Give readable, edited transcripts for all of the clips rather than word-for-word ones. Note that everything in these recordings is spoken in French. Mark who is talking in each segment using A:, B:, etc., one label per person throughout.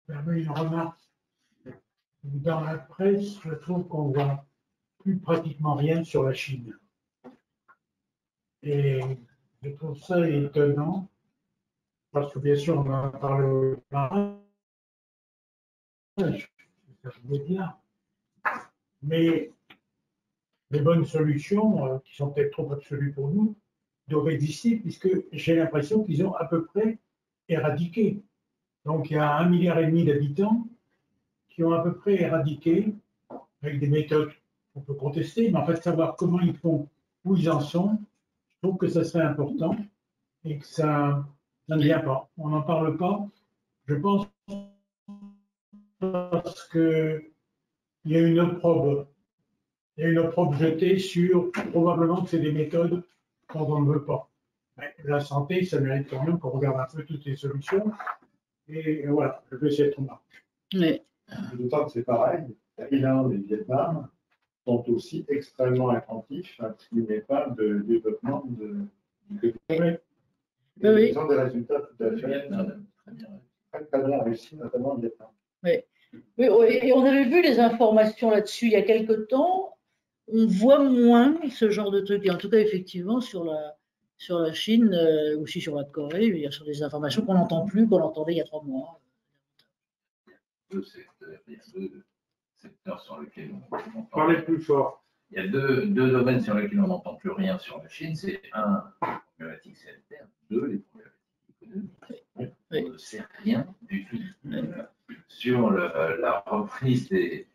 A: Une remarque. Dans la presse, je trouve qu'on voit plus pratiquement rien sur la Chine. Et je trouve ça étonnant, parce que bien sûr, on en parle au mariage, ça je veux dire, mais les bonnes solutions, qui sont peut-être trop absolues pour nous, doivent exister, puisque j'ai l'impression qu'ils ont à peu près éradiqué. Donc il y a 1,5 milliard d'habitants qui ont à peu près éradiqué, avec des méthodes qu'on peut contester, mais en fait savoir comment ils font, où ils en sont, je trouve que ça serait important et que ça ne vient pas. On n'en parle pas, je pense, parce qu'il y a une opprobre. Il y a une opprobre jetée sur probablement que c'est des méthodes dont on ne veut pas. Mais la santé, ça mérite quand même qu'on regarde un peu toutes les solutions. Et voilà, je vais essayer de remarquer.
B: Oui.
C: D'autant que c'est pareil, Thaïlande et Vietnam sont aussi extrêmement attentifs à ce qu'il n'y ait pas de développement de.
B: Oui.
C: Ils ont des résultats tout à fait très bien réussis, notamment au Vietnam.
B: Oui. Oui, et on avait vu les informations là-dessus il y a quelque temps. On voit moins ce genre de trucs. Et en tout cas, effectivement, sur la Chine, aussi sur la Corée, il y a sur des informations qu'on n'entend plus, qu'on entendait il y a 3 mois.
D: Il y a deux secteurs sur lesquels on
C: Parlez plus fort.
D: Il y a deux domaines sur lesquels on n'entend plus rien sur la Chine. C'est un, les problématiques sanitaires, deux, les problématiques économiques. On ne sait rien du tout sur la reprise des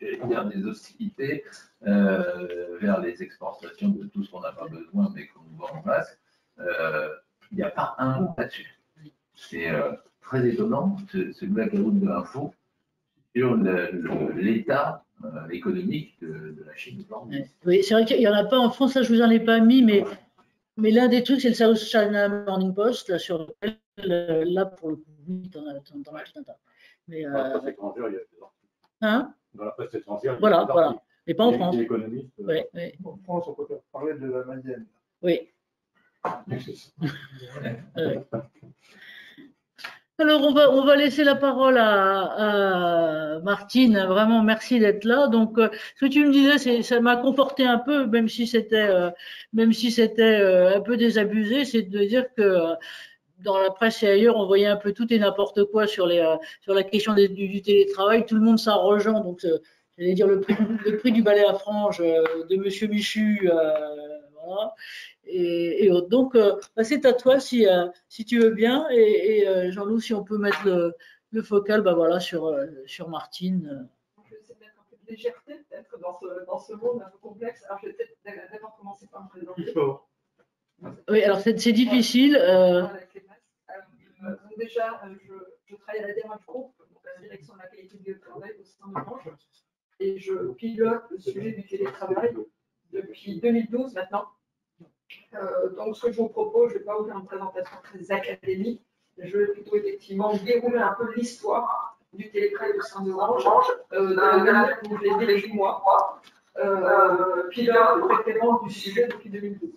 D: hostilités vers les exportations de tout ce qu'on n'a pas besoin mais qu'on nous vend en masse. Il n'y a pas un mot là-dessus. C'est très étonnant, ce blackout de l'info sur l'état économique de la Chine.
B: Oui, c'est vrai qu'il n'y en a pas en France, ça je vous en ai pas mis, mais l'un des trucs, c'est le South China Morning Post, là, sur lequel, là, pour le coup, oui, t'en as tout un tas. Mais,
C: dans la presse étrangère, il y a des articles.
B: Hein?
C: Dans la presse étrangère,
B: voilà, voilà. Mais pas en France.
C: Les économistes.
B: Oui, oui.
C: En France, on peut parler de la Madienne.
B: Oui. Alors, on va laisser la parole à Martine. Vraiment, merci d'être là. Donc, ce que tu me disais, ça m'a conforté un peu, même si c'était un peu désabusé, c'est de dire que dans la presse et ailleurs, on voyait un peu tout et n'importe quoi sur la question du télétravail. Tout le monde s'arrogeant. Donc, j'allais dire le prix du balai à franges de Monsieur Michu, voilà. Et donc, c'est à toi si tu veux bien. Et Jean-Loup, si on peut mettre le focal voilà, sur Martine.
E: Je vais essayer de mettre un peu de légèreté peut-être dans ce monde un peu complexe. Alors, je vais peut-être d'abord commencer par me présenter.
B: Oui, alors c'est difficile.
E: Donc déjà, je travaille à la DRH Group, donc la direction de la qualité du travail au sein de l'Orange, et je pilote le sujet du télétravail depuis 2012 maintenant. Donc ce que je vous propose, je ne vais pas vous faire une présentation très académique, mais je vais plutôt effectivement dérouler un peu l'histoire du télétravail au sein de l'Orange, de la manière dont je l'ai vécu moi, pilote préférent du sujet depuis 2012.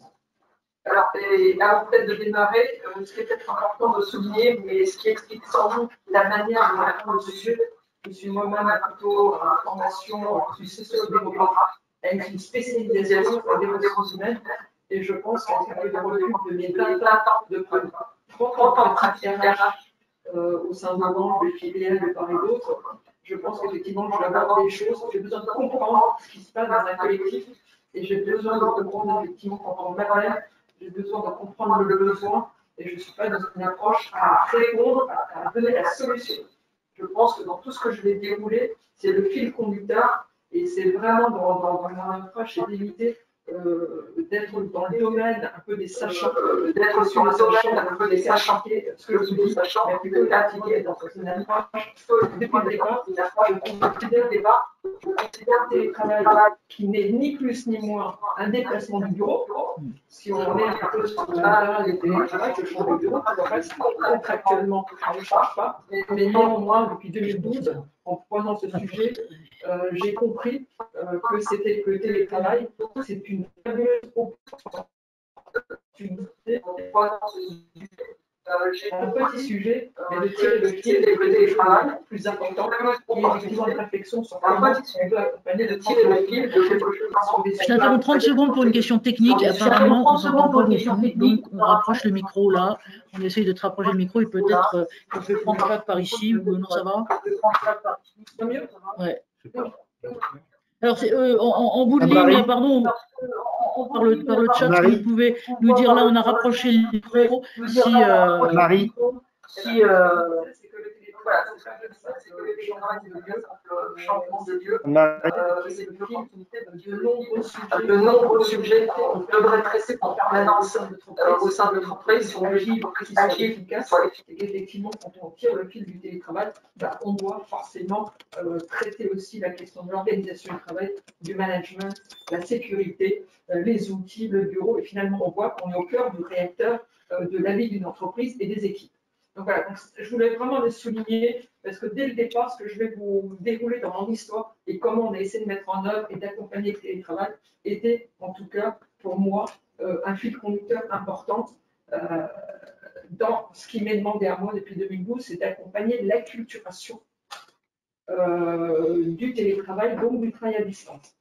E: Alors, peut-être de démarrer, ce qui est peut-être important de souligner, mais ce qui explique sans doute la manière dont on apprend ce sujet. Je suis moi-même plutôt en formation, je suis sociodémographe, avec une spécialisation en développement humain, et je pense qu'avec le recul de mes 20 ans de 30 ans de pratique RH au sein de l'Orange, de filiales, de part et d'autre, je pense qu'effectivement, je vais avoir des choses, j'ai besoin de comprendre ce qui se passe dans un collectif, et j'ai besoin de comprendre effectivement quand on m'appelle. J'ai besoin de comprendre le besoin et je ne suis pas dans une approche à répondre, à donner la solution. Je pense que dans tout ce que je vais dérouler, c'est le fil conducteur et c'est vraiment dans mon approche et d'éviter d'être dans le domaine un peu des sachants, d'être sur le domaine un peu des sachants, ce que je dis, mais plutôt d'appliquer dans une approche depuis le départ, je considère le télétravail qui n'est ni plus ni moins un déplacement du bureau. Si on est un peu sur le télétravail, je change de bureau, le reste, contractuellement, je ne change pas. Mais néanmoins, depuis 2012, en prenant ce sujet, j'ai compris que c'était que le télétravail, c'est une fabuleuse opportunité j'ai un petit sujet, mais de tirer le fil des télétravail plus important, et effectivement une réflexion sur comment on peut accompagner de tirer le fil de quelque chose.
B: Je t'interromps 30 secondes pour une question technique. Apparemment, on s'entend pas beaucoup, donc on rapproche le micro là. On essaye de te rapprocher le micro et peut-être on peut prendre ça par ici ou non, ça va? Ouais. Alors, en bout de ligne, pardon, par le chat, si vous pouvez nous dire là, on a rapproché le micro. Si,
F: Marie.
E: Si, voilà, c'est ça, c'est que les gens le changement de lieu, c'est le film de nombreux sujets qu'on devrait traiter en permanence au sein de l'entreprise sur le livre qui soit efficace. Et effectivement, quand on tire le fil du télétravail, on doit forcément traiter aussi la question de l'organisation du travail, du management, la sécurité, les outils, le bureau, et finalement, on voit qu'on est au cœur du réacteur de la vie d'une entreprise et des équipes. Donc voilà, donc je voulais vraiment le souligner parce que dès le départ, ce que je vais vous dérouler dans mon histoire et comment on a essayé de mettre en œuvre et d'accompagner le télétravail était en tout cas pour moi un fil conducteur important dans ce qui m'est demandé à moi depuis 2012, c'est d'accompagner l'acculturation du télétravail, donc du travail à distance.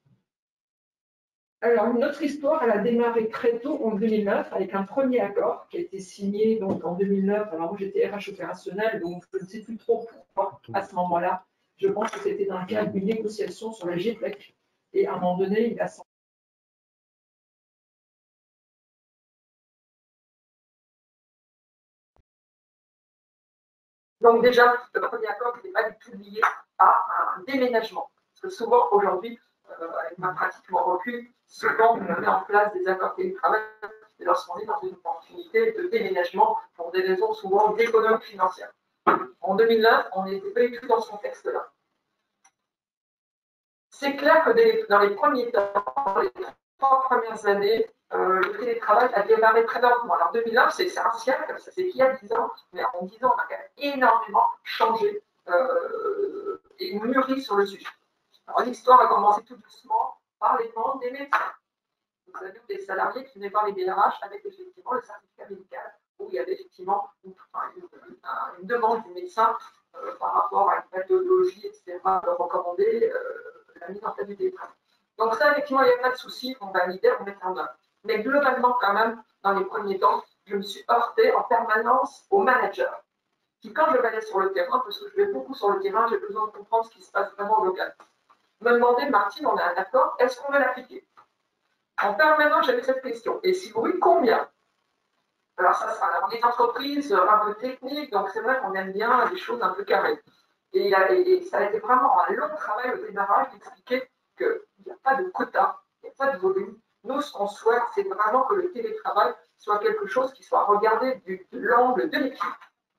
E: Alors, notre histoire, elle a démarré très tôt en 2009 avec un premier accord qui a été signé donc, en 2009. Alors, moi, j'étais RH opérationnel, donc je ne sais plus trop pourquoi à ce moment-là. Je pense que c'était dans le cadre d'une négociation sur la GPEC. Et à un moment donné, il a semblé. Donc, déjà, le premier accord n'était pas du tout lié à un déménagement. Parce que souvent, aujourd'hui, avec ma pratique, mon recul, souvent on met en place des accords télétravail lorsqu'on est dans une opportunité de déménagement pour des raisons souvent d'économie financière. En 2009, on n'était pas du tout dans ce contexte-là. C'est clair que dans les premiers temps, dans les 3 premières années, le télétravail a démarré très lentement. Alors 2009, c'est ancien, ça c'est qu'il y a 10 ans, mais en 10 ans, on a quand même énormément changé et mûri sur le sujet. Alors, l'histoire a commencé tout doucement par les demandes des médecins. Vous avez des salariés qui venaient voir les DRH avec effectivement le certificat médical, où il y avait effectivement une demande du médecin par rapport à une pathologie, etc., recommander la mise en place du télétravail. Donc ça, effectivement, il n'y a pas de souci, on validait, on mettait en œuvre. Mais globalement, quand même, dans les premiers temps, je me suis heurtée en permanence aux managers, qui, quand je vais aller sur le terrain, parce que je vais beaucoup sur le terrain, j'ai besoin de comprendre ce qui se passe vraiment local, me demander, Martine, on a un accord, est-ce qu'on va l'appliquer? En permanence, j'avais cette question. Et si oui, combien? Alors ça sera dans les entreprises un peu techniques, donc c'est vrai qu'on aime bien des choses un peu carrées. Et ça a été vraiment un long travail au démarrage d'expliquer qu'il n'y a pas de quota, il n'y a pas de volume. Nous, ce qu'on souhaite, c'est vraiment que le télétravail soit quelque chose qui soit regardé de l'angle de l'équipe.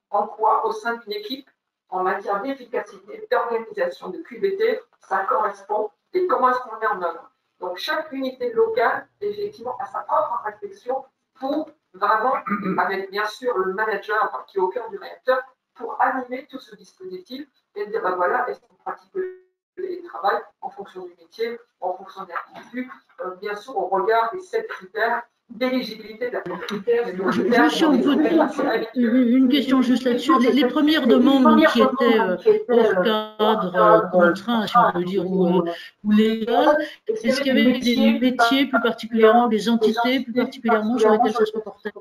E: En quoi, au sein d'une équipe, en matière d'efficacité, d'organisation, de QVT, ça correspond et comment est-ce qu'on met en œuvre. Donc, chaque unité locale, effectivement, a sa propre réflexion pour vraiment, avec bien sûr le manager qui est au cœur du réacteur, pour animer tout ce dispositif et dire, ben voilà, est-ce qu'on pratique le télétravail en fonction du métier, en fonction des activités, bien sûr, au regard des 7 critères d'éligibilité de la critère.
B: Juste une question juste là-dessus. Les premières demandes donc, qui étaient hors cadre, contraint, si on peut dire, ou légales, est-ce qu'il y avait des métiers plus particulièrement, des entités plus particulièrement sur lesquelles ça se reportait?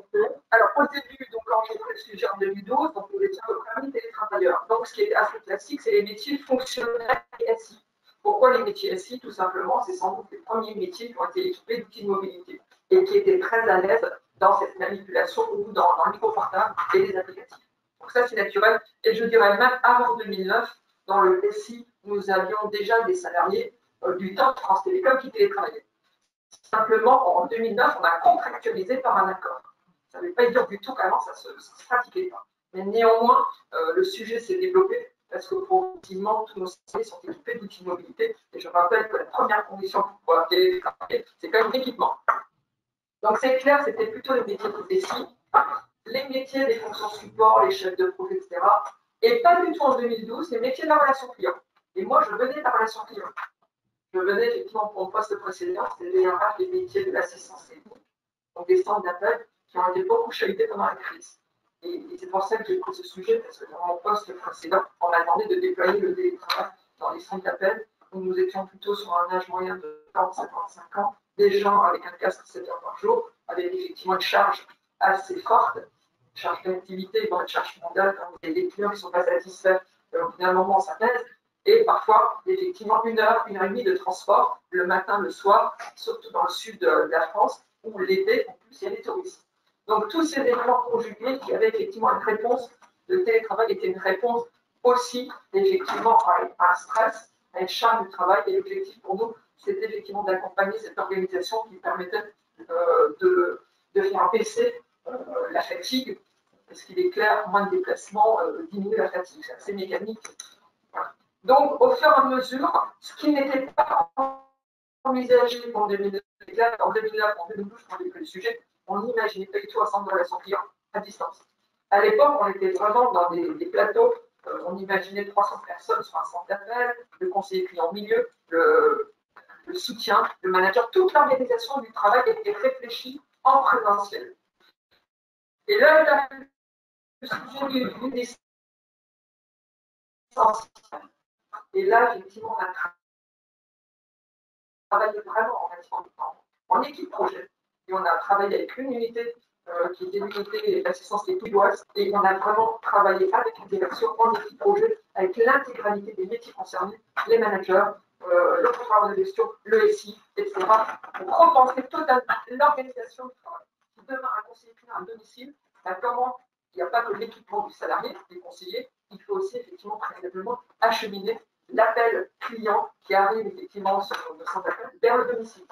E: Alors, au début, donc, quand j'ai pris le sujet en 2012, donc, nous étions parmi les travailleurs. Donc, ce qui est assez classique, c'est les métiers fonctionnels et SI. Pourquoi les métiers SI? Tout simplement, c'est sans doute les premiers métiers qui ont été équipés d'outils de mobilité et qui étaient très à l'aise dans cette manipulation ou dans le micro-portable et les applicatifs. Donc ça, c'est naturel. Et je dirais même avant 2009, dans le SI, nous avions déjà des salariés du temps de France Télécom qui télétravaillaient. Simplement, en 2009, on a contractualisé par un accord. Ça ne veut pas dire du tout qu'avant, ça ne se pratiquait pas. Mais néanmoins, le sujet s'est développé parce que progressivement, tous nos salariés sont équipés d'outils de mobilité. Et je rappelle que la première condition pour pouvoir télétravailler, c'est quand même l'équipement. Donc c'est clair, c'était plutôt les métiers de SI, les métiers des fonctions support, les chefs de projet, etc. Et pas du tout en 2012, les métiers de la relation client. Et moi, je venais de la relation client. Je venais effectivement pour mon poste précédent, c'était les métiers de l'assistance technique, donc des centres d'appel qui ont été beaucoup chahutés pendant la crise. Et c'est pour ça que j'ai pris ce sujet, parce que dans mon poste précédent, on m'a demandé de déployer le télétravail dans les centres d'appel, où nous étions plutôt sur un âge moyen de 40-55 ans, des gens avec un casque 7 heures par jour, avec effectivement une charge assez forte, une charge d'activité, une charge mondiale, quand il y a des clients qui ne sont pas satisfaits, au bout d'un moment, ça pèse. Et parfois, effectivement, 1 heure, 1 heure et demie de transport, le matin, le soir, surtout dans le sud de la France, où l'été, en plus, il y a des touristes. Donc, tous ces éléments conjugués qui avaient effectivement une réponse, le télétravail était une réponse aussi, effectivement, à un stress, à une charge de travail. Et l'objectif pour nous, c'était effectivement d'accompagner cette organisation qui permettait de faire baisser la fatigue, parce qu'il est clair, moins de déplacements diminue la fatigue. C'est assez mécanique. Voilà. Donc, au fur et à mesure, ce qui n'était pas envisagé en 2009, en 2012, quand on avait fait le sujet, on n'imaginait pas du tout ensemble de relation client à distance. À l'époque, on était vraiment dans des plateaux, on imaginait 300 personnes sur un centre d'appel, le conseiller client au milieu, le soutien, le manager, toute l'organisation du travail était réfléchie en présentiel. Et là, le sujet du distance. Et là, effectivement, on a travaillé vraiment en équipe projet. Et on a travaillé avec une unité qui était l'unité d'assistance équivoise. Et on a vraiment travaillé avec une direction en équipe projet, avec l'intégralité des métiers concernés, les managers, le contrôleur de gestion, le SI, etc. Pour repenser totalement l'organisation du travail. Si demain, un conseiller client à domicile, comment il n'y a pas que l'équipement du salarié, des conseillers, il faut aussi effectivement préalablement acheminer l'appel client qui arrive effectivement sur le centre d'appel vers le domicile.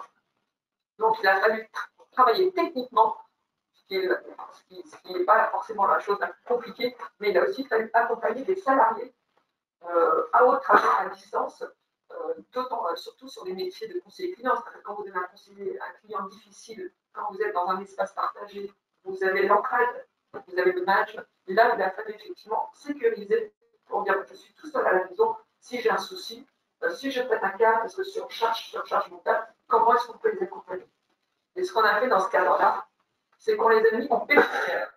E: Donc, il a fallu travailler techniquement, ce qui n'est pas forcément la chose la plus compliquée, mais il a aussi fallu accompagner les salariés à haut travail à distance, surtout sur les métiers de conseiller client. C'est-à-dire quand vous avez un client difficile, quand vous êtes dans un espace partagé, vous avez l'entraide, vous avez le management. Et là, il a fallu effectivement sécuriser pour dire je suis tout seul à la maison, si j'ai un souci, si je pète un câble, parce que surcharge mon câble, comment est-ce qu'on peut les accompagner? Et ce qu'on a fait dans ce cadre-là, c'est qu'on les a mis en pépinière.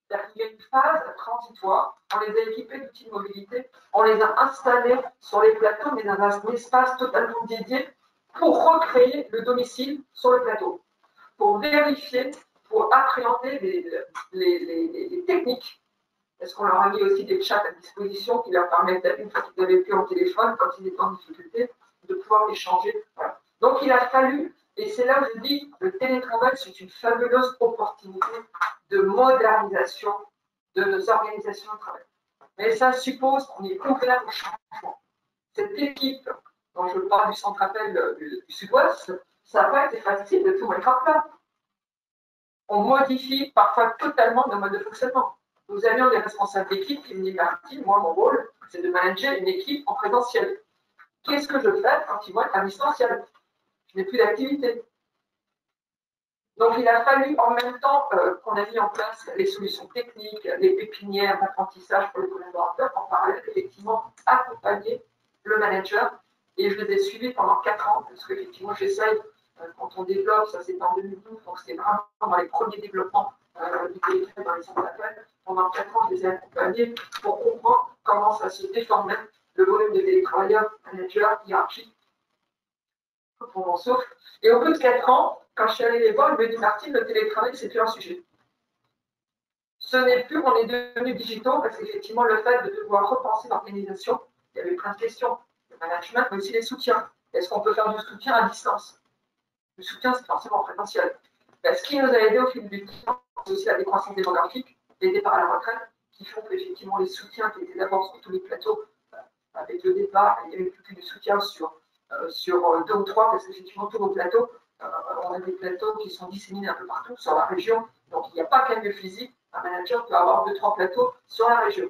E: C'est-à-dire qu'il y a une phase transitoire, on les a équipés d'outils de mobilité, on les a installés sur les plateaux, mais dans un espace totalement dédié pour recréer le domicile sur le plateau, pour vérifier, pour appréhender les techniques. Est-ce qu'on leur a mis aussi des chats à disposition qui leur permettent, une fois qu'ils avaient plus en téléphone, quand ils étaient en difficulté, de pouvoir échanger. Voilà. Donc il a fallu, et c'est là où je dis, le télétravail, c'est une fabuleuse opportunité de modernisation de nos organisations de travail. Mais ça suppose qu'on est ouvert au changement. Cette équipe dont je parle du centre appel du Sud-Ouest, ça n'a pas été facile de tout mettre en place. On modifie parfois totalement nos modes de fonctionnement. Nous avions des responsables d'équipe qui me disent Martine, moi, mon rôle, c'est de manager une équipe en présentiel. Qu'est-ce que je fais quand ils vont être à distanciel? Je n'ai plus d'activité. Donc, il a fallu en même temps qu'on a mis en place les solutions techniques, les pépinières d'apprentissage pour les collaborateurs, en parallèle, effectivement, accompagner le manager. Et je les ai suivis pendant 4 ans, parce qu'effectivement, j'essaye, quand on développe, ça c'était en 2012, donc c'était vraiment dans les premiers développements du télétravail dans les centres d'appel. Pendant 4 ans, je les ai accompagnés pour comprendre comment ça se déformait, le volume de télétravailleurs, managers, hiérarchie. Pour mon souffle. Et au bout de 4 ans, quand je suis allée les voir, je me dis Martine, le télétravail, c'est plus un sujet. Ce n'est plus, on est devenus digitaux parce qu'effectivement, le fait de devoir repenser l'organisation, il y avait plein de questions, le management, mais aussi les soutiens. Est-ce qu'on peut faire du soutien à distance? Le soutien, c'est forcément présentiel. Ben, ce qui nous a aidé au fil du temps, c'est aussi la décroissance démographique, les départs à la retraite, qui font qu'effectivement, les soutiens qui étaient d'abord sur tous les plateaux, avec le départ, il n'y avait plus que du soutien sur 2 ou 3, parce qu'effectivement, tous nos plateaux, on a des plateaux qui sont disséminés un peu partout sur la région, donc il n'y a pas qu'un lieu physique, un manager peut avoir 2-3 plateaux sur la région.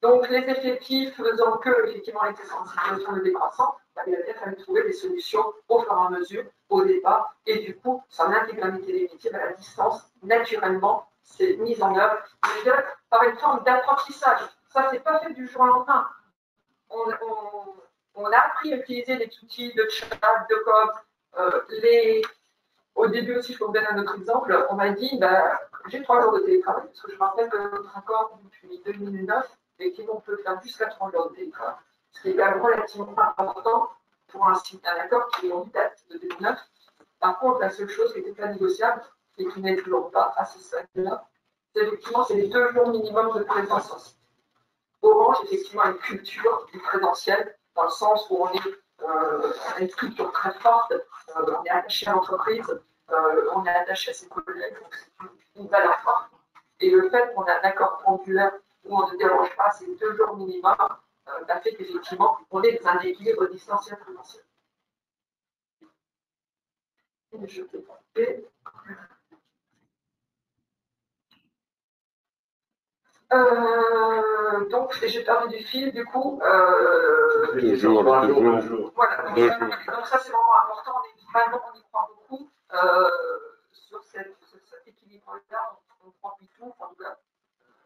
E: Donc les effectifs faisant que, effectivement, on était en situation de décroissance, il a fallu trouver des solutions au fur et à mesure, au départ, et du coup, sur l'intégralité des métiers, à la distance, naturellement, c'est mis en œuvre par une forme d'apprentissage. Ça, c'est pas fait du jour au lendemain. On a appris à utiliser les outils de chat, de code, Au début aussi, je peux vous donner un autre exemple. On m'a dit, bah, j'ai 3 jours de télétravail, parce que je me rappelle que notre accord depuis 2009 et qu'on peut faire jusqu'à 3 jours de télétravail. Ce qui est quand même relativement important pour un accord qui est en date de 2009. Par contre, la seule chose qui n'était pas négociable et qui n'est toujours pas à ce stade-là, c'est effectivement les 2 jours minimum de présence sur site. Orange, effectivement, une culture du présentiel, dans le sens où on a une culture très forte, on est attaché à l'entreprise, on est attaché à ses collègues, donc c'est une valeur forte. Et le fait qu'on a un accord pendulaire où on ne dérange pas ces 2 jours minimum, fait qu'effectivement, on est dans un équilibre distanciel présentiel. Je peux couper. Donc, j'ai perdu du fil, du coup.
C: 2 jours, 2 jours.
E: Voilà, donc ça c'est vraiment important, on y croit beaucoup. Sur cet équilibre-là, on croit du tout, en tout cas,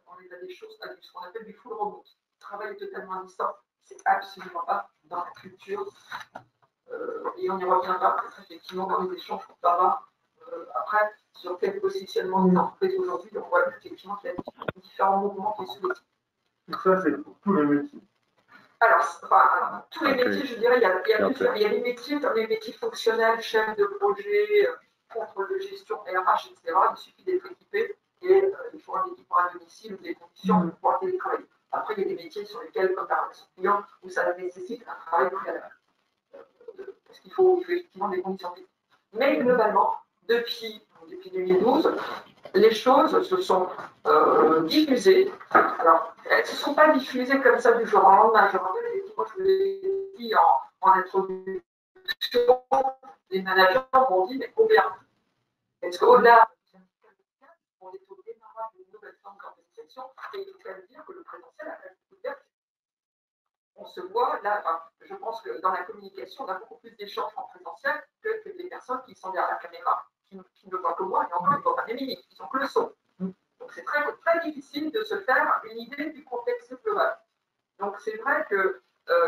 E: on est à des choses, à ce qu'on appelle du full remote. Travailler totalement à distance, c'est absolument pas dans la culture. Et on y reviendra, effectivement, dans les échanges qu'on fera après, sur quel positionnement des entreprises aujourd'hui. Donc, voilà, effectivement, qu'il y a différents mouvements qui se décident.
C: Ça, c'est pour tous les métiers.
E: Alors, tous les métiers, je dirais, il y a des métiers comme les métiers fonctionnels, chef de projet, contrôle de gestion, RH, etc. Il suffit d'être équipé et il faut un équipement à domicile ou des conditions pour pouvoir télétravailler. Après, il y a des métiers sur lesquels, comme la relation client, où ça nécessite un travail préalable. Parce qu'il faut effectivement des conditions techniques. Mais globalement, depuis 2012, les choses se sont diffusées. Alors, elles ne se sont pas diffusées comme ça du jour au lendemain. Je rappelle, effectivement, je vous l'ai dit en introduction, les managers m'ont dit, mais combien? Est-ce qu'au-delà, on est au démarrage d'une nouvelle forme d'organisation, et il faut quand même dire que le présentiel a quand même beaucoup de on se voit là, je pense que dans la communication, on a beaucoup plus d'échanges en présentiel que des personnes qui sont derrière la caméra, qui ne voient que moi, et encore, ils ne voient pas les mimiques, ils sont que le son. Donc c'est très, très difficile de se faire une idée du contexte global. Donc c'est vrai que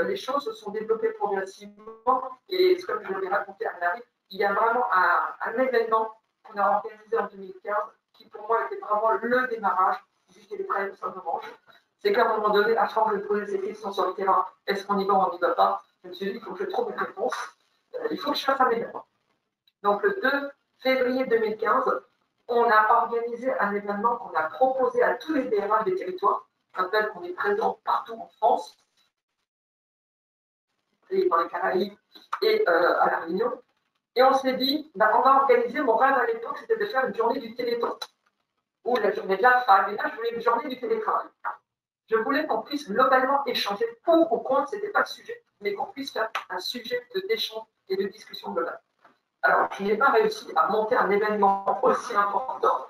E: les choses se sont développées progressivement, et comme je l'avais raconté à Marie, il y a vraiment un événement qu'on a organisé en 2015, qui pour moi était vraiment le démarrage du télétravail au sein de Orange. C'est qu'à un moment donné, à force de poser ces questions sur le terrain, est-ce qu'on y va ou on n'y va pas, je me suis dit, il faut que je trouve une réponse. Il faut que je fasse un événement. Donc le 2 février 2015, on a organisé un événement qu'on a proposé à tous les DRH des territoires. Je rappelle qu'on est présent partout en France, et dans les Caraïbes et à La Réunion. Et on s'est dit, on va organiser, mon rêve à l'époque, c'était de faire une journée du téléthon, ou la journée de la femme, et là, je voulais une journée du télétravail. Je voulais qu'on puisse globalement échanger pour ou contre, ce n'était pas le sujet, mais qu'on puisse faire un sujet d'échange et de discussion globale. Alors, je n'ai pas réussi à monter un événement aussi important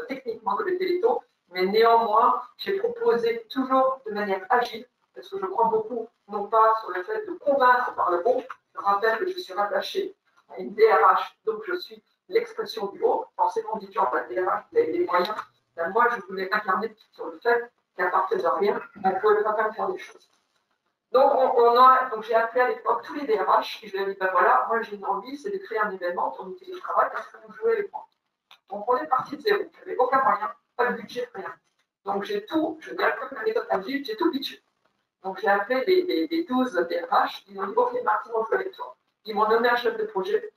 E: techniquement que le Téléthon, mais néanmoins, j'ai proposé toujours de manière agile, parce que je crois beaucoup, non pas sur le fait de convaincre par le bon. Je rappelle que je suis rattachée à une DRH, donc je suis l'expression du haut. Forcément, dit la DRH, vous avez des moyens. Ben, moi, je voulais incarner sur le fait qu'à partir de rien, on peut quand même faire des choses. Donc, j'ai appelé à l'époque tous les DRH et je leur ai dit, ben voilà, moi j'ai une envie, c'est de créer un événement autour du télétravail parce que vous jouez avec moi. Donc, on est parti de zéro. Je n'avais aucun moyen, pas de budget, rien. Donc, j'ai tout, je dis comme la méthode agile, j'ai tout budget. Donc, j'ai appelé les 12 DRH, ils m'ont dit, ok, Martin, on joue avec toi. Ils m'ont nommé un chef de projet.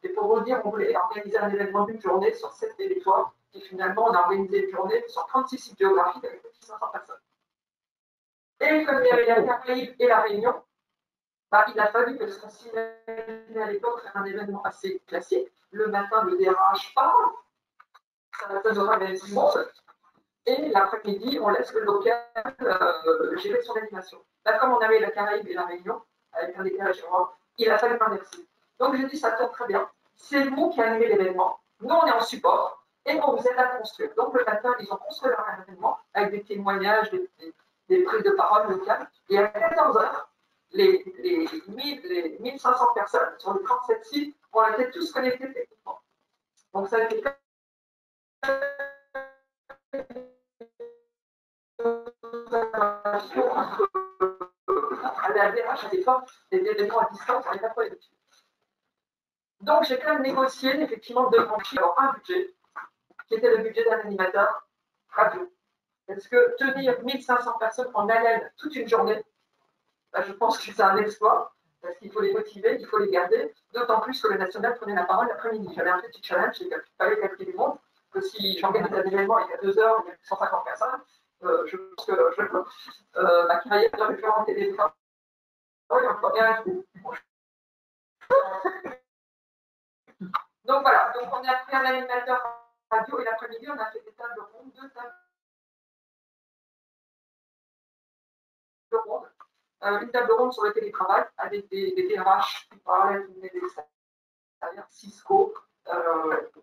E: Et pour vous dire, on voulait organiser un événement d'une journée sur 7 territoires. Et finalement, on a organisé une journée sur 36 sites géographiques avec 500 personnes. Et comme il y avait la Caraïbe et la Réunion, il a fallu que ce s'imaginait à l'époque faire un événement assez classique. Le matin, le DRH parle, ça donnera même du monde. Et l'après-midi, on laisse le local gérer son animation. Là, comme on avait la Caraïbe et la Réunion, avec un décalage horaire, il a fallu m'inverser. Donc, j'ai dit, ça tombe très bien. C'est vous qui animez l'événement. Nous, on est en support et on vous aide à construire. Donc, le matin, ils ont construit leur événement avec des témoignages, des prises de parole locales. Et à 14h, les 1500 personnes sur les 37 sites ont été tous connectés techniquement. Donc, ça a été à la DRH à l'époque, des événements à distance, on n'est pas trop habitué. Donc, j'ai quand même négocié, effectivement, de franchir un budget, qui était le budget d'un animateur radio. Parce que tenir 1500 personnes en haleine toute une journée, ben, je pense que c'est un exploit, parce qu'il faut les motiver, il faut les garder, d'autant plus que le national prenait la parole l'après-midi. J'avais un petit challenge, il fallait calculer du monde, que si j'organise un événement et qu'à 2 heures, il y a 150 personnes, je pense que ma carrière de référent télé, donc voilà, donc on a pris un animateur radio et l'après-midi, on a fait des tables rondes, 2 tables rondes. Une table ronde sur le télétravail avec des DRH qui parlaient des extérieurs, Cisco,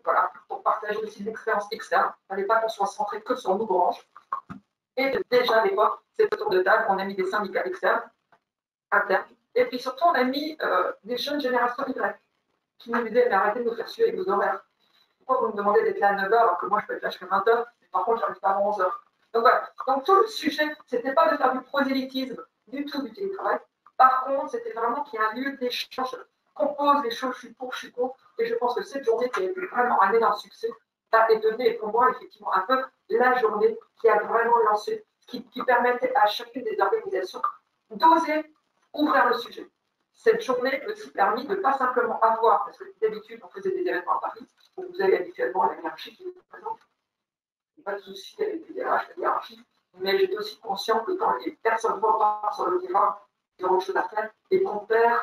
E: voilà, pour partager aussi l'expérience externe. Il ne fallait pas qu'on soit centré que sur nos Orange. Et déjà à l'époque, c'est autour de table, on a mis des syndicats externes, internes. Et puis surtout, on a mis des jeunes générations Y qui nous disaient, mais arrêtez de nous faire suer avec vos horaires. Pourquoi vous me demandez d'être là à 9h alors que moi je peux être là jusqu'à 20h, mais par contre, j'arrive pas à 11h. Donc voilà. Donc tout le sujet, c'était pas de faire du prosélytisme du tout du télétravail. Par contre, c'était vraiment qu'il y ait un lieu d'échange, qu'on pose les choses, je suis pour, je suis contre. Et je pense que cette journée qui a été vraiment un énorme succès, est devenue pour moi effectivement un peu la journée qui a vraiment lancé, qui permettait à chacune des organisations d'oser ouvrir le sujet. Cette journée aussi permis de ne pas simplement avoir, parce que d'habitude on faisait des événements à Paris, où vous avez habituellement la hiérarchie qui est présente, pas de souci avec les DRH, la hiérarchie, mais j'étais aussi conscient que quand les personnes vont sur le terrain, ils ont autre chose à faire, et qu'on perd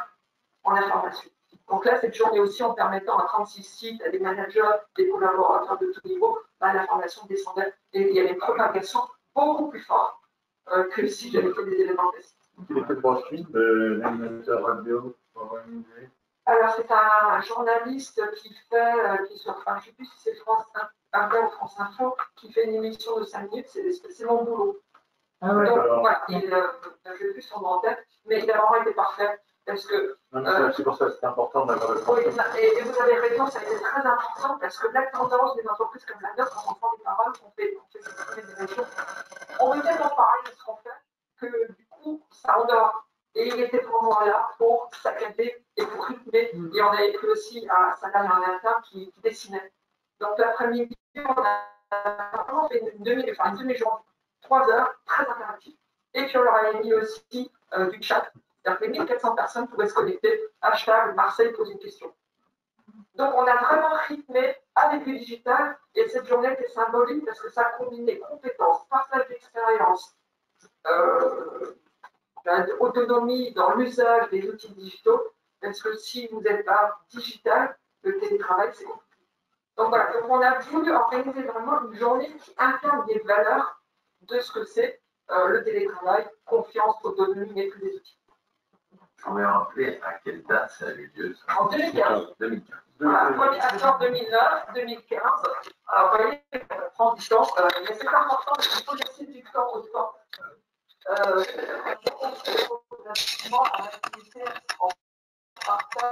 E: en information. Donc là, cette journée aussi, en permettant à 36 sites, à des managers, des collaborateurs de tout niveau, l'information descendait et il y avait une propagation beaucoup plus forte que si j'avais fait des événements classiques.
C: Quel était le profil de l'animateur radio pour organiser?
E: Alors, c'est un journaliste qui fait, enfin, je ne sais plus si c'est France Inter ou France Info, qui fait une émission de 5 minutes, c'est mon boulot.
B: Ah ouais.
E: Donc, voilà, je n'ai plus son nom en tête, mais il a vraiment été parfait. Parce que,
C: c'est pour ça que c'est important d'avoir le
E: oui, et vous avez raison, ça a été très important parce que la tendance des entreprises comme la nôtre, quand on prend des paroles, on fait des régions, on veut tellement parler de ce qu'on fait que du coup, ça endort. Et il était vraiment là pour saccader et pour rythmer. Et on avait pris aussi à Salam un interne qui dessinait. Donc l'après-midi, on a vraiment fait une demi-journée, 3 heures, très interactive. Et puis on leur avait mis aussi du chat. C'est-à-dire que 1400 personnes pouvaient se connecter, hashtag Marseille pose une question. Donc on a vraiment rythmé avec le digital et cette journée était symbolique parce que ça combinait compétences, partage d'expérience, autonomie dans l'usage des outils digitaux, parce que si vous n'êtes pas digital, le télétravail c'est compliqué. Donc voilà, donc on a voulu organiser vraiment une journée qui incarne des valeurs de ce que c'est le télétravail, confiance, autonomie, maîtrise des outils.
D: Vous pouvez rappeler à quelle date ça a eu lieu?
E: En 2015.
D: 2015.
E: Voilà, premier accord 2009, 2015. Alors, vous voyez, on prend du temps, mais c'est important parce qu'il faut laisser du temps au temps. Alors, après,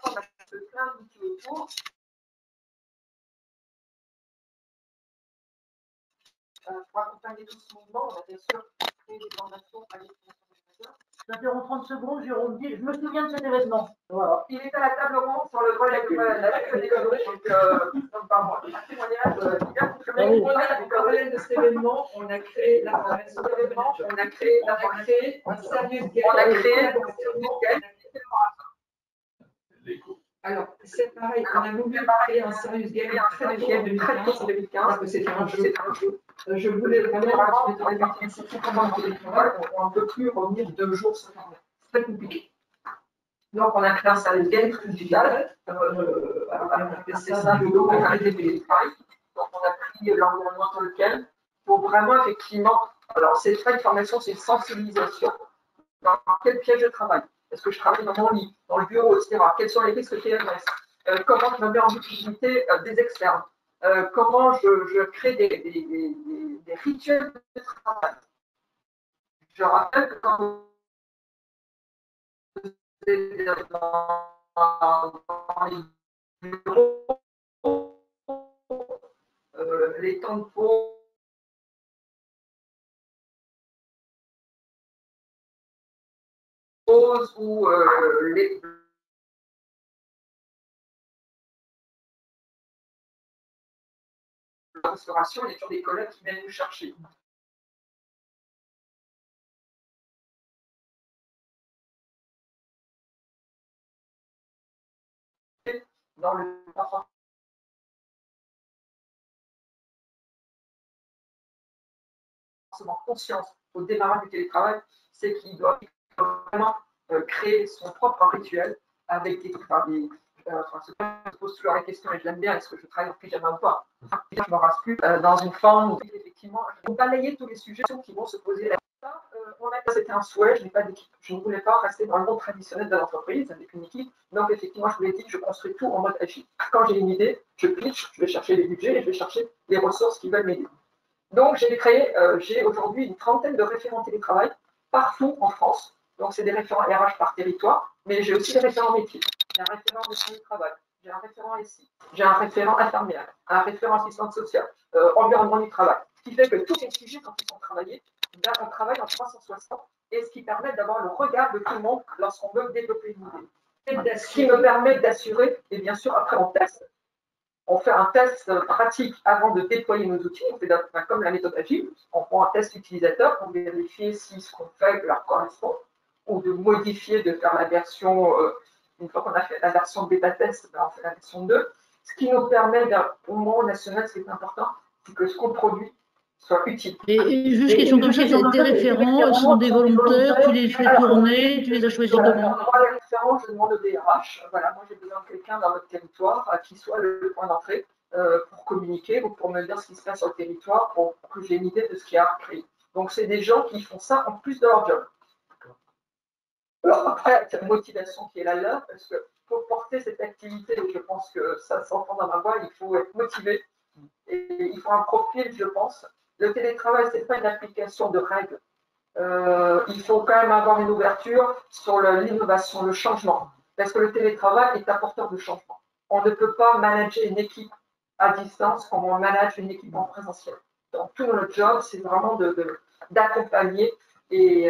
E: on a plein d'outils autour. Pour accompagner tout ce mouvement, on a bien sûr créé des formations à l'éducation des majeurs.
B: J'interromps 30 secondes, Jérôme. Je me souviens de cet événement. Voilà.
E: Il est à la table ronde sur le relais de la d'écologie, donc par un témoignage divers. Avec le relais de cet événement, on a créé la formation d'événement, on a créé un service game, on a créé
D: L'écho.
E: alors, c'est pareil, on a voulu créer un serious game très tôt en 2015, parce que c'était un jeu. Je voulais vraiment mettre en place un certain nombre de travail, on ne peut plus revenir 2 jours sans faire. C'est très compliqué. Donc, on a créé un serious game très digital. On a appelé ça Ludo, on a arrêté de télétravail. Donc, on a pris l'environnement dans lequel, pour vraiment, effectivement, alors, c'est pas une formation, c'est une sensibilisation. Dans quel piège je travaille? Est-ce que je travaille dans mon lit, dans le bureau, etc. Quels sont les risques TMS? Comment je me mets en utilité des externes? Comment je crée des rituels de travail? Je rappelle que quand vous êtes dans les bureaux, les temps de pause ou les la restauration, il y a toujours des collègues qui viennent nous chercher. Dans le forcément conscience au démarrage du télétravail, c'est qu'il doit vraiment créer son propre rituel avec des se pose toujours la question, et je l'aime bien, est-ce que je travaille en pyjama ou pas? Je ne me rase plus dans une forme où effectivement, je vais balayer tous les sujets qui vont se poser là. C'était un souhait, je n'ai pas d'équipe. Je ne voulais pas rester dans le monde traditionnel de l'entreprise avec une équipe. Donc effectivement, je vous l'ai dit, je construis tout en mode agile. Quand j'ai une idée, je pitch, je vais chercher les budgets et je vais chercher les ressources qui veulent m'aider. Donc j'ai aujourd'hui une trentaine de référents télétravail partout en France. Donc c'est des référents RH par territoire, mais j'ai aussi des référents métiers. J'ai un référent de télétravail, j'ai un référent SI, j'ai un référent infirmière, un référent assistante sociale, environnement du travail. Ce qui fait que tous les sujets, quand ils sont travaillés, on travaille en 360 et ce qui permet d'avoir le regard de tout le monde lorsqu'on veut développer une idée. Ce qui me permet d'assurer, et bien sûr après on teste, on fait un test pratique avant de déployer nos outils, on fait comme la méthode agile, on prend un test utilisateur pour vérifier si ce qu'on fait leur correspond, ou de modifier, de faire la version, une fois qu'on a fait la version bêta test, on fait la version 2, ce qui nous permet, au moment national, ce qui est important, c'est que ce qu'on produit soit utile.
B: Et juste question comme ça, tes référents sont des volontaires, tu les fais tourner, tu les as choisis comment?
E: Moi, les référents, je demande au DRH. Voilà, moi, j'ai besoin de quelqu'un dans notre territoire qui soit le point d'entrée pour communiquer ou pour me dire ce qui se passe sur le territoire, pour que j'ai une idée de ce qu'il y a à créer. Donc, c'est des gens qui font ça en plus de leur job. Alors, après, c'est la motivation qui est la leur, parce que pour porter cette activité, je pense que ça s'entend dans ma voix, il faut être motivé et il faut un profil, je pense. Le télétravail, ce n'est pas une application de règles. Il faut quand même avoir une ouverture sur l'innovation, le changement, parce que le télétravail est apporteur de changement. On ne peut pas manager une équipe à distance comme on manage une équipe en présentiel. Donc, tout notre job, c'est vraiment d'accompagner et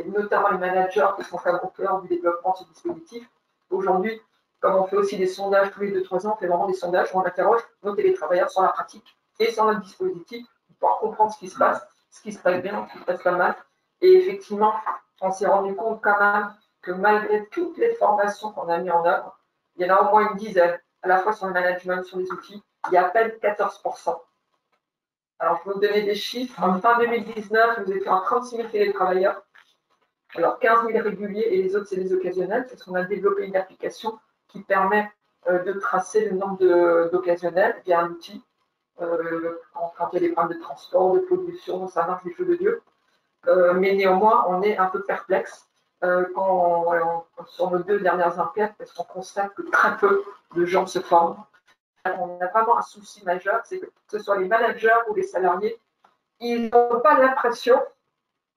E: notamment les managers qui sont au cœur du développement de ce dispositif. Aujourd'hui, comme on fait aussi des sondages tous les 2-3 ans, on fait vraiment des sondages où on interroge nos télétravailleurs sur la pratique et sur notre dispositif pour comprendre ce qui se passe bien, ce qui se passe pas mal. Et effectivement, on s'est rendu compte quand même que malgré toutes les formations qu'on a mis en œuvre, il y en a au moins une dizaine, à la fois sur le management, sur les outils, il y a à peine 14%. Alors, je vais vous donner des chiffres. En fin 2019, nous étions à 36 000 télétravailleurs. Alors, 15 000 réguliers et les autres, c'est des occasionnels, parce qu'on a développé une application qui permet de tracer le nombre d'occasionnels via un outil. Quand il y a des problèmes de transport, de pollution, ça marche du feu de Dieu. Mais néanmoins, on est un peu perplexe sur nos 2 dernières enquêtes, parce qu'on constate que très peu de gens se forment. On a vraiment un souci majeur, c'est que ce soit les managers ou les salariés, ils n'ont pas l'impression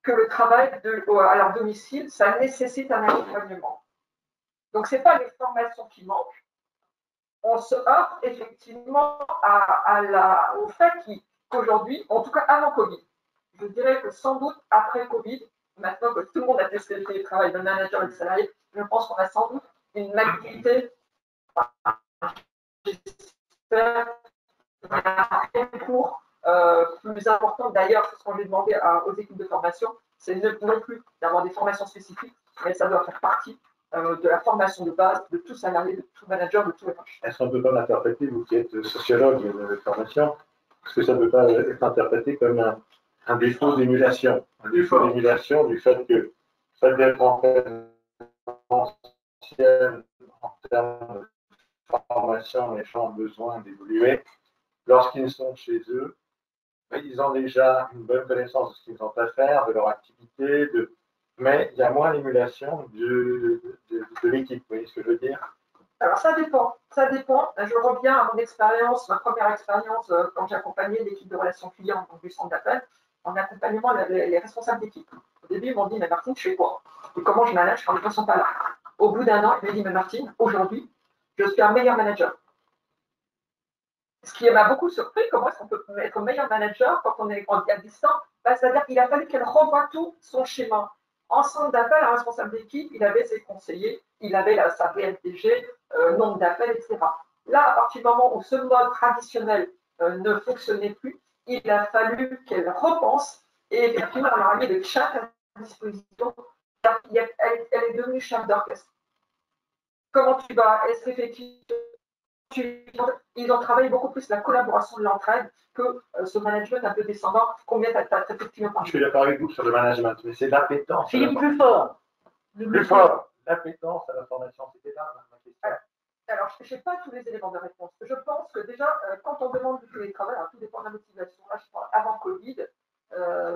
E: que le travail à leur domicile, ça nécessite un accompagnement. Donc, ce n'est pas les formations qui manquent. On se heurte effectivement au fait qu'aujourd'hui, en tout cas avant Covid, je dirais que sans doute après Covid, maintenant que tout le monde a testé le télétravail de manager et de salarié, je pense qu'on a sans doute une activité, j'espère, pour plus importante. D'ailleurs, ce qu'on j'ai demandé aux équipes de formation, c'est non plus d'avoir des formations spécifiques, mais ça doit faire partie de la formation de base de tout salarié, de tout manager, de tout RH.
C: Est-ce qu'on ne peut pas l'interpréter, vous qui êtes sociologue de formation, est-ce que ça ne peut pas être interprété comme un défaut d'émulation? Un défaut d'émulation du fait que ça d'être en présentiel en termes de formation, les gens ont besoin d'évoluer. Lorsqu'ils sont chez eux, ils ont déjà une bonne connaissance de ce qu'ils ont à faire, de leur activité, mais il y a moins d'émulation de l'équipe. Vous voyez ce que je veux dire?
E: Alors, ça dépend. Ça dépend. Je reviens à mon expérience, ma première expérience quand j'accompagnais l'équipe de relations clients du centre d'appel, en accompagnement les responsables d'équipe. Au début, ils m'ont dit, mais Martine, je fais quoi? Et comment je manage quand les gens ne sont pas là? Au bout d'un an, ils m'ont dit, mais Martine, aujourd'hui, je suis un meilleur manager. Ce qui m'a beaucoup surpris, comment est-ce qu'on peut être meilleur manager quand on est à distance? C'est-à-dire qu'il a fallu qu'elle revoie tout son schéma. En centre d'appel, un responsable d'équipe, il avait ses conseillers, il avait sa PMTG, nombre d'appels, etc. Là, à partir du moment où ce mode traditionnel ne fonctionnait plus. Il a fallu qu'elle repense et effectivement, on leur a mis le chat à disposition. Elle est devenue chef d'orchestre. Comment tu vas? Est-ce qu'effectivement, ils ont travaillé beaucoup plus la collaboration de l'entraide que ce management un peu descendant. Combien tu as effectivement?
C: Je suis d'accord avec vous sur le management, mais c'est l'appétence.
B: Philippe, plus fort.
C: Plus fort. L'appétence à la formation, c'était là ma question.
E: Alors, je n'ai pas tous les éléments de réponse. Je pense que déjà, quand on demande du télétravail, alors tout dépend de la motivation. Là, je parle avant Covid,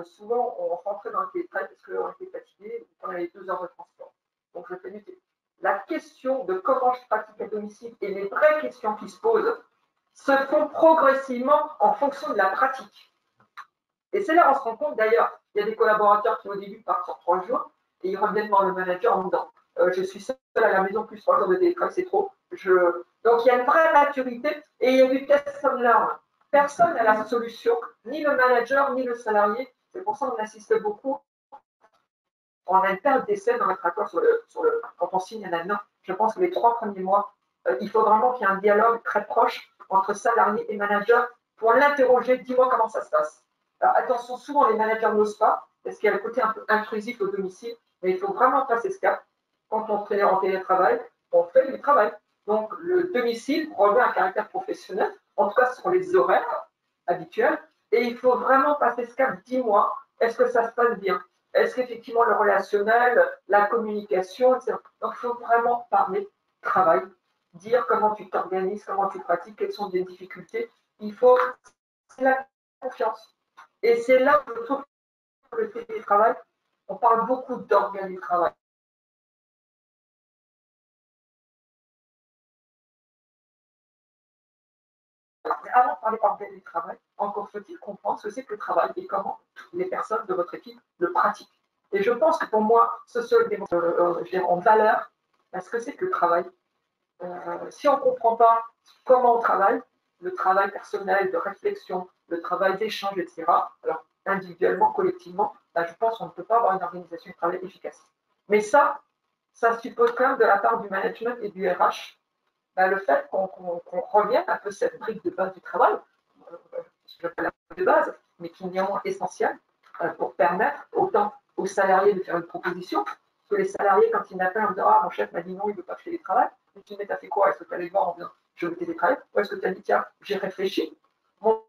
E: souvent on rentrait dans le télétravail parce qu'on était fatigué, on avait 2 heures de transport. Donc, je fais du télétravail. La question de comment je pratique à domicile et les vraies questions qui se posent se font progressivement en fonction de la pratique. Et c'est là où on se rend compte, d'ailleurs, il y a des collaborateurs qui au début partent sur 3 jours et ils reviennent voir le manager en disant je suis seul à la maison plus 3 jours de télétravail, c'est trop. Donc il y a une vraie maturité et il y a du test and learn. Personne n'a la solution, ni le manager, ni le salarié. C'est pour ça qu'on insiste beaucoup. On a une période d'essai dans notre accord quand on signe un avenant. Je pense que les 3 premiers mois, il faut vraiment qu'il y ait un dialogue très proche entre salarié et manager pour l'interroger. Dis-moi comment ça se passe. Alors, attention, souvent les managers n'osent pas parce qu'il y a le côté un peu intrusif au domicile, mais il faut vraiment passer ce cap. Quand on est en télétravail, on fait du travail. Donc, le domicile revêt un caractère professionnel, en tout cas sur les horaires habituels, et il faut vraiment passer ce cap. Dis-moi, est-ce que ça se passe bien? Est-ce qu'effectivement le relationnel, la communication, etc. Donc, il faut vraiment parler travail, dire comment tu t'organises, comment tu pratiques, quelles sont les difficultés. Il faut la confiance. Et c'est là que je trouve que le télétravail, on parle beaucoup d'organes du travail. Avant de parler d'organes du travail, encore faut-il comprendre ce que c'est que le travail et comment les personnes de votre équipe le pratiquent. Et je pense que pour moi, sociologue, en valeur, ce que c'est que le travail. Si on ne comprend pas comment on travaille, le travail personnel, de réflexion, le travail d'échange, etc., alors individuellement, collectivement, je pense qu'on ne peut pas avoir une organisation de travail efficace. Mais ça suppose quand même de la part du management et du RH le fait qu'on revienne un peu cette brique de base du travail, je l'appelle la brique de base, mais qui est néanmoins essentielle pour permettre autant aux salariés de faire une proposition que les salariés, quand ils m'appellent en disant ah, mon chef m'a dit non, il ne veut pas que je télétravaille, mais tu m'as fait quoi? Est-ce que tu allais le voir en disant je veux télétravailler? Ou est-ce que tu as dit tiens, j'ai réfléchi, mon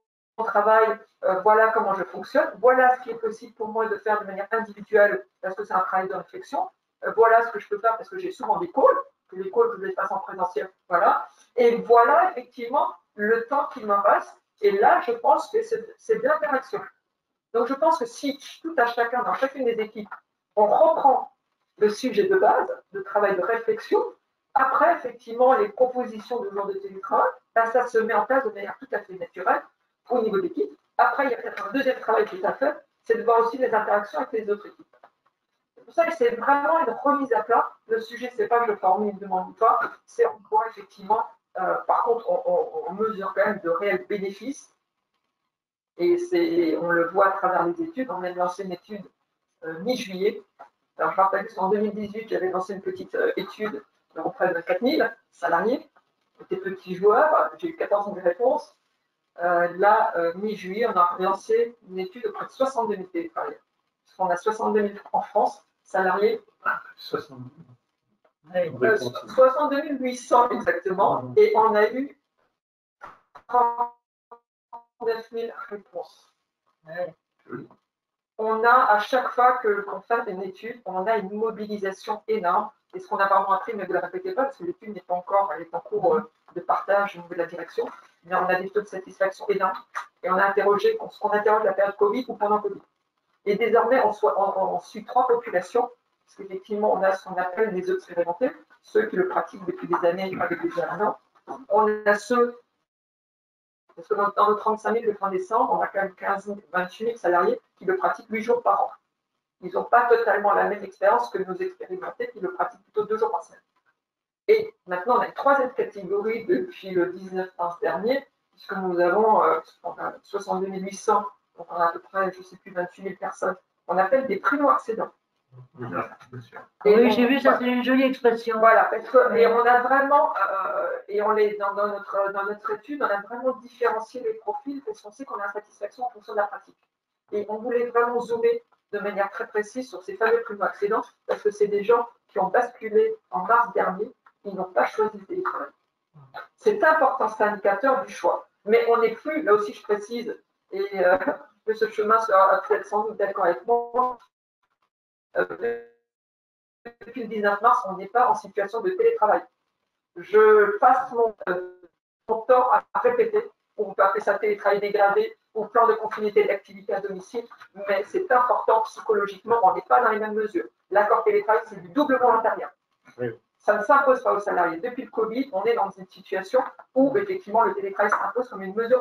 E: travail, voilà comment je fonctionne, voilà ce qui est possible pour moi de faire de manière individuelle parce que c'est un travail de réflexion, voilà ce que je peux faire parce que j'ai souvent des calls, les calls que je les fasse en présentiel, voilà. Et voilà effectivement le temps qu'il me reste. Et là, je pense que c'est de l'interaction. Donc, je pense que si tout à chacun, dans chacune des équipes, on reprend le sujet de base, de travail de réflexion, après, effectivement, les propositions de jours de télétravail, ça se met en place de manière tout à fait naturelle au niveau de l'équipe. Après, il y a peut-être un deuxième travail qui est à faire, c'est de voir aussi les interactions avec les autres équipes. C'est pour ça que c'est vraiment une remise à plat. Le sujet, ce n'est pas que je formule une demande ou pas, c'est en quoi, effectivement, par contre, on mesure quand même de réels bénéfices. Et on le voit à travers les études. On vient de lancer une étude mi-juillet. Alors, je rappelle qu'en 2018, j'avais lancé une petite étude auprès de 4000 salariés, des petits joueurs. J'ai eu 14 000 réponses. Là, mi-juillet, on a lancé une étude auprès de 62 000 télétravailleurs. Parce qu'on a 62 000 en France, salariés.
C: 62
E: 800 exactement. Et on a eu 39 000 réponses. On a, à chaque fois qu'on fait une étude, on a une mobilisation énorme. Et ce qu'on a vraiment appris, ne vous le répétez pas, parce que l'étude n'est pas encore, elle est en cours de partage au niveau de la direction, mais on a des taux de satisfaction énormes. Et on a interrogé, ce qu'on interroge la période Covid ou pendant Covid. Et désormais, on suit 3 populations, parce qu'effectivement, on a ce qu'on appelle les expérimentés, ceux qui le pratiquent depuis des années avec des ans. On a ceux, parce que dans nos 35 000 de fin décembre, on a quand même 28 000 salariés qui le pratiquent 8 jours par an. Ils n'ont pas totalement la même expérience que nos expérimentés qui le pratiquent plutôt 2 jours par semaine. Et maintenant, on a une 3e catégorie depuis le 19 mars dernier, puisque nous avons 62 800, donc on a à peu près, je ne sais plus, 28 000 personnes, qu'on appelle des primo-accédants.
B: Oui, j'ai vu, ça c'est une jolie expression.
E: Voilà, parce que, et on a vraiment, et on est dans notre étude, on a vraiment différencié les profils parce qu'on sait qu'on a satisfaction en fonction de la pratique. Et on voulait vraiment zoomer de manière très précise sur ces fameux primo-accédants parce que c'est des gens qui ont basculé en mars dernier, ils n'ont pas choisi le télétravail. C'est important, c'est indicateur du choix. Mais on n'est plus, là aussi je précise, et M. Chemin sera peut-être sans doute d'accord avec moi, depuis le 19 mars, on n'est pas en situation de télétravail. Je passe mon temps à répéter, on peut appeler ça télétravail dégradé ou plan de continuité d'activité à domicile, mais c'est important psychologiquement, on n'est pas dans les mêmes mesures. L'accord télétravail, c'est du double volontariat. Oui. Ça ne s'impose pas aux salariés. Depuis le Covid, on est dans une situation où effectivement le télétravail s'impose comme une mesure